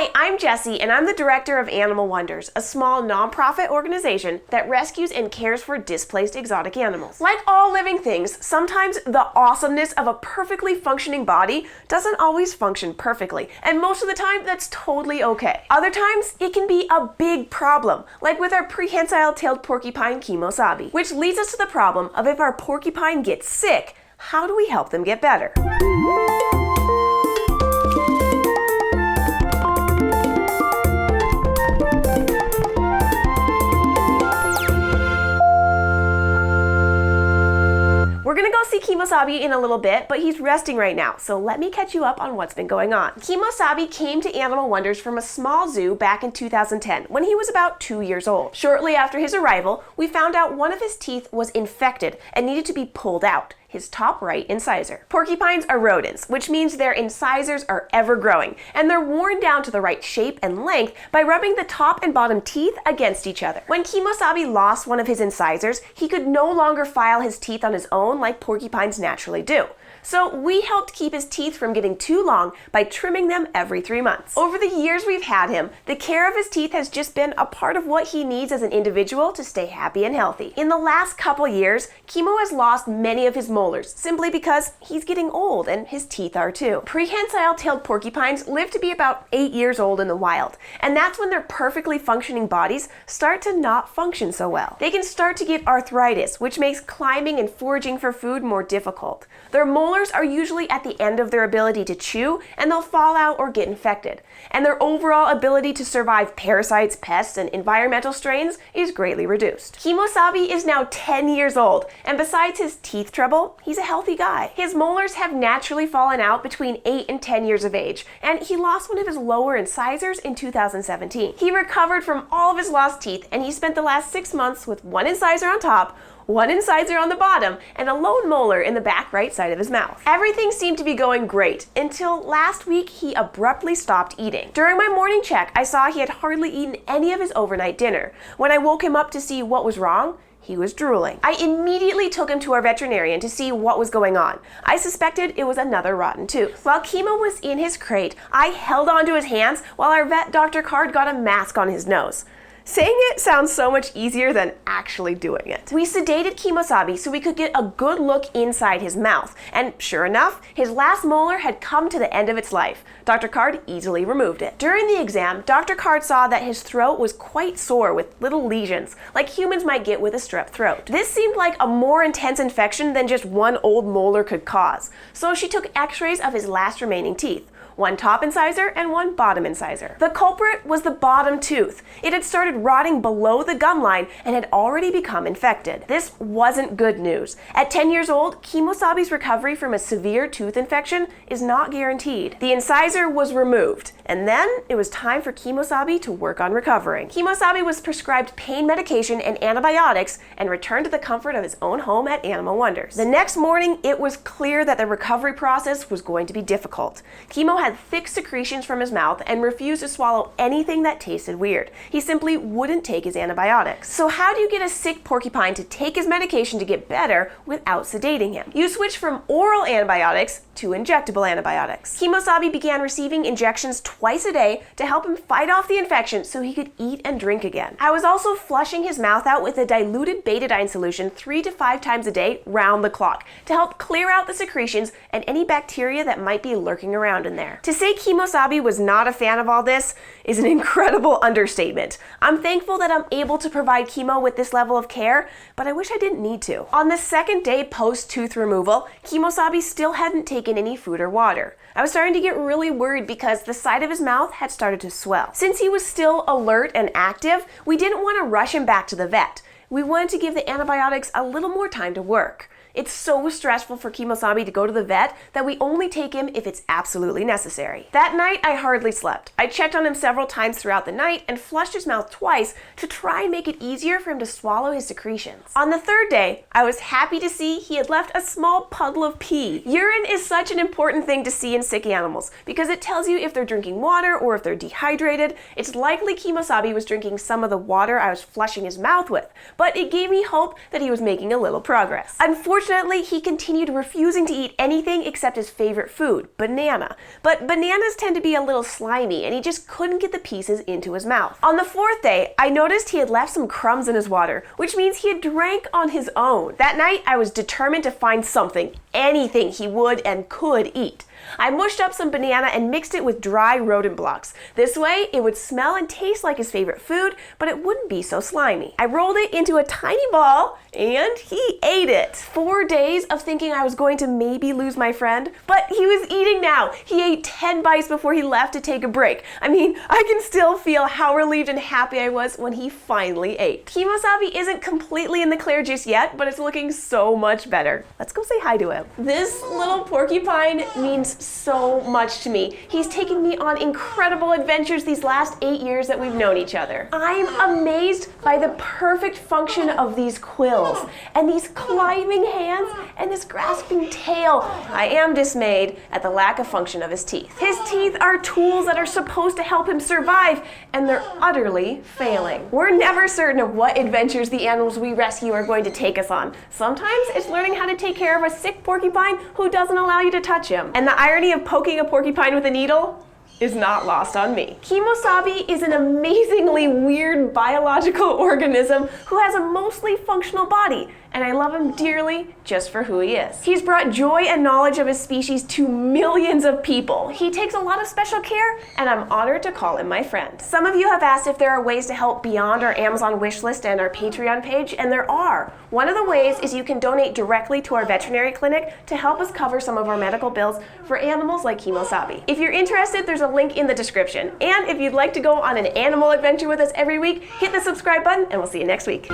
Hi, I'm Jessi, and I'm the director of Animal Wonders, a small nonprofit organization that rescues and cares for displaced exotic animals. Like all living things, sometimes the awesomeness of a perfectly functioning body doesn't always function perfectly, and most of the time that's totally okay. Other times, it can be a big problem, like with our prehensile-tailed porcupine Kemosabe, which leads us to the problem of if our porcupine gets sick, how do we help them get better? We're gonna go see Kemosabe in a little bit, but he's resting right now, so let me catch you up on what's been going on. Kemosabe came to Animal Wonders from a small zoo back in 2010 when he was about 2 years old. Shortly after his arrival, we found out one of his teeth was infected and needed to be pulled out, his top right incisor. Porcupines are rodents, which means their incisors are ever growing, and they're worn down to the right shape and length by rubbing the top and bottom teeth against each other. When Kemosabe lost one of his incisors, he could no longer file his teeth on his own like porcupines naturally do. So we helped keep his teeth from getting too long by trimming them every 3 months. Over the years we've had him, the care of his teeth has just been a part of what he needs as an individual to stay happy and healthy. In the last couple years, Kemo has lost many of his molars simply because he's getting old and his teeth are too. Prehensile-tailed porcupines live to be about 8 years old in the wild, and that's when their perfectly functioning bodies start to not function so well. They can start to get arthritis, which makes climbing and foraging for food more difficult. Their molars are usually at the end of their ability to chew, and they'll fall out or get infected. And their overall ability to survive parasites, pests, and environmental strains is greatly reduced. Kemosabe is now 10 years old, and besides his teeth trouble, he's a healthy guy. His molars have naturally fallen out between 8 and 10 years of age, and he lost one of his lower incisors in 2017. He recovered from all of his lost teeth, and he spent the last 6 months with one incisor on top, one incisor on the bottom, and a lone molar in the back right side of his mouth. Everything seemed to be going great until last week he abruptly stopped eating. During my morning check, I saw he had hardly eaten any of his overnight dinner. When I woke him up to see what was wrong, he was drooling. I immediately took him to our veterinarian to see what was going on. I suspected it was another rotten tooth. While Kemo was in his crate, I held onto his hands while our vet Dr. Card got a mask on his nose. Saying it sounds so much easier than actually doing it. We sedated Kemosabe so we could get a good look inside his mouth, and sure enough, his last molar had come to the end of its life. Dr. Card easily removed it. During the exam, Dr. Card saw that his throat was quite sore with little lesions, like humans might get with a strep throat. This seemed like a more intense infection than just one old molar could cause, so she took x-rays of his last remaining teeth. One top incisor and one bottom incisor. The culprit was the bottom tooth. It had started rotting below the gum line and had already become infected. This wasn't good news. At 10 years old, Kemosabe's recovery from a severe tooth infection is not guaranteed. The incisor was removed, and then it was time for Kemosabe to work on recovering. Kemosabe was prescribed pain medication and antibiotics and returned to the comfort of his own home at Animal Wonders. The next morning, it was clear that the recovery process was going to be difficult. Kemo had thick secretions from his mouth and refused to swallow anything that tasted weird. He simply wouldn't take his antibiotics. So how do you get a sick porcupine to take his medication to get better without sedating him? You switch from oral antibiotics to injectable antibiotics. Kemosabe began receiving injections twice a day to help him fight off the infection so he could eat and drink again. I was also flushing his mouth out with a diluted betadine solution 3 to 5 times a day round the clock to help clear out the secretions and any bacteria that might be lurking around in there. To say Kemosabe was not a fan of all this is an incredible understatement. I'm thankful that I'm able to provide Kemo with this level of care, but I wish I didn't need to. On the second day post-tooth removal, Kemosabe still hadn't taken any food or water. I was starting to get really worried because the side of his mouth had started to swell. Since he was still alert and active, we didn't want to rush him back to the vet. We wanted to give the antibiotics a little more time to work. It's so stressful for Kemosabe to go to the vet that we only take him if it's absolutely necessary. That night, I hardly slept. I checked on him several times throughout the night and flushed his mouth twice to try and make it easier for him to swallow his secretions. On the third day, I was happy to see he had left a small puddle of pee. Urine is such an important thing to see in sick animals because it tells you if they're drinking water or if they're dehydrated. It's likely Kemosabe was drinking some of the water I was flushing his mouth with, but it gave me hope that he was making a little progress. Unfortunately, Unfortunately, he continued refusing to eat anything except his favorite food, banana. But bananas tend to be a little slimy, and he just couldn't get the pieces into his mouth. On the fourth day, I noticed he had left some crumbs in his water, which means he had drank on his own. That night, I was determined to find something, anything he would and could eat. I mushed up some banana and mixed it with dry rodent blocks. This way, it would smell and taste like his favorite food, but it wouldn't be so slimy. I rolled it into a tiny ball, and he ate it. 4 days of thinking I was going to maybe lose my friend, but he was eating now. He ate 10 bites before he left to take a break. I mean, I can still feel how relieved and happy I was when he finally ate. Kemosabe isn't completely in the clear just yet, but it's looking so much better. Let's go say hi to him. This little porcupine means so much to me. He's taken me on incredible adventures these last 8 years that we've known each other. I'm amazed by the perfect function of these quills and these climbing hands and this grasping tail. I am dismayed at the lack of function of his teeth. His teeth are tools that are supposed to help him survive, and they're utterly failing. We're never certain of what adventures the animals we rescue are going to take us on. Sometimes it's learning how to take care of a sick porcupine who doesn't allow you to touch him. And the irony of poking a porcupine with a needle is not lost on me. Kemosabe is an amazingly weird biological organism who has a mostly functional body, and I love him dearly just for who he is. He's brought joy and knowledge of his species to millions of people. He takes a lot of special care, and I'm honored to call him my friend. Some of you have asked if there are ways to help beyond our Amazon wish list and our Patreon page, and there are. One of the ways is you can donate directly to our veterinary clinic to help us cover some of our medical bills for animals like Kemosabe. If you're interested, there's a link in the description. And if you'd like to go on an animal adventure with us every week, hit the subscribe button, and we'll see you next week.